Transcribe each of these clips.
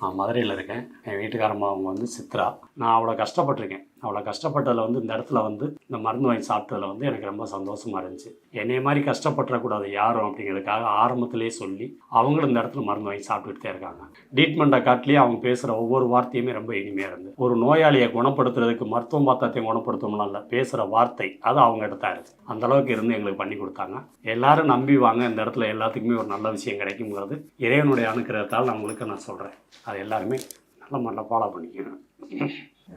நான் மதுரையில் இருக்கேன். என் வீட்டுக்காரம்மா அவங்க வந்து சித்ரா. நான் அவ்வளோ கஷ்டப்பட்டிருக்கேன். அவ்வளோ கஷ்டப்பட்டதில் வந்து இந்த இடத்துல வந்து இந்த மருந்து வாங்கி சாப்பிட்டதில் வந்து எனக்கு ரொம்ப சந்தோஷமாக இருந்துச்சு. என்னைய மாதிரி கஷ்டப்பட்டுறக்கூடாது யாரும் அப்படிங்கிறதுக்காக ஆரம்பத்திலேயே சொல்லி அவங்களும் இந்த இடத்துல மருந்து வாங்கி சாப்பிட்டுட்டு தான் இருக்காங்க. ட்ரீட்மெண்ட்டை காட்டிலேயே அவங்க பேசுகிற ஒவ்வொரு வார்த்தையுமே ரொம்ப இனிமையாக இருந்து, ஒரு நோயாளியை குணப்படுத்துறதுக்கு மருத்துவம் பார்த்தாத்தையும் குணப்படுத்தணும்லாம் இல்லை, பேசுகிற வார்த்தை அது அவங்ககிட்ட தான் இருக்குது. அந்தளவுக்கு இருந்து எங்களுக்கு பண்ணி கொடுத்தாங்க. எல்லாரும் நம்பி வாங்க, இந்த இடத்துல எல்லாத்துக்குமே ஒரு நல்ல விஷயம் கிடைக்குங்கிறது இறைவனுடைய அனுக்கிரகத்தால் நம்மளுக்கு நான் சொல்கிறேன். அது எல்லாருமே நல்ல முறையில் ஃபாலோ பண்ணிக்கணும்.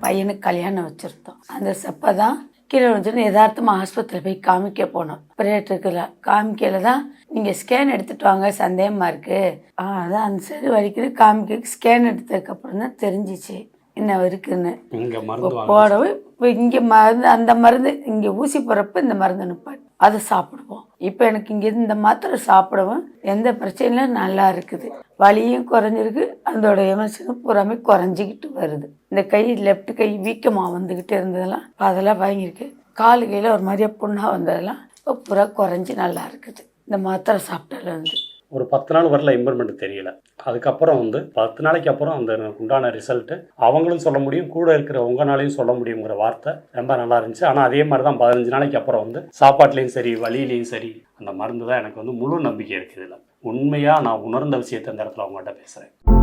பையனுக்கு கல்யாணம் வச்சுருந்தோம். அந்த செப்பை தான் கீழே வந்துட்டு யதார்த்தமாக ஆஸ்பத்திரியில் போய் காமிக்க போனோம். ஆப்ரேட்டருக்குல காமிக்கல தான் நீங்கள் ஸ்கேன் எடுத்துகிட்டு வாங்க, சந்தேகமாக இருக்குது. அதான் அந்த சைடு வலிக்குது. காமிக்க ஸ்கேன் எடுத்ததுக்கப்புறம் தான் தெரிஞ்சிச்சு என்ன இருக்குன்னு. இங்கே மருந்து போடவும் இப்போ இங்கே மருந்து, அந்த மருந்து இங்கே ஊசி போகிறப்ப இந்த மருந்து நிப்பாட்டு அதை சாப்பிடுவோம். இப்போ எனக்கு இங்கே இந்த மாத்திரை சாப்பிடவும் எந்த பிரச்சனையும் நல்லா இருக்குது. வலியும் குறைஞ்சிருக்கு, அதோட எமோஷனும் பூராமே குறைஞ்சிக்கிட்டு வருது. இந்த கை லெஃப்ட் கை வீக்கமாக வந்துக்கிட்டு இருந்ததெல்லாம் அதெல்லாம் வாங்கியிருக்கு. காலு கையில் ஒரு மாதிரியா புண்ணாக வந்ததெல்லாம் இப்போ பூரா குறைஞ்சி நல்லா இருக்குது. இந்த மாத்திரை சாப்பிட்டால வந்து ஒரு 10 நாள் வரல இம்ப்ரூவ்மெண்ட் தெரியல. அதுக்கப்புறம் வந்து 10 நாளைக்கு அப்புறம் அந்த உண்டான ரிசல்ட்டு அவங்களும் சொல்ல முடியும், கூட இருக்கிற உங்களாலையும் சொல்ல முடியுங்கிற வார்த்தை ரொம்ப நல்லா இருந்துச்சு. ஆனால் அதே மாதிரி தான் 15 நாளைக்கு அப்புறம் வந்து சாப்பாட்லேயும் சரி வலியிலையும் சரி அந்த மருந்து தான் எனக்கு வந்து முழு நம்பிக்கை இருக்குது. இதில் உண்மையாக நான் உணர்ந்த விஷயத்தை இந்த இடத்துல அவங்கள்ட்ட பேசுகிறேன்.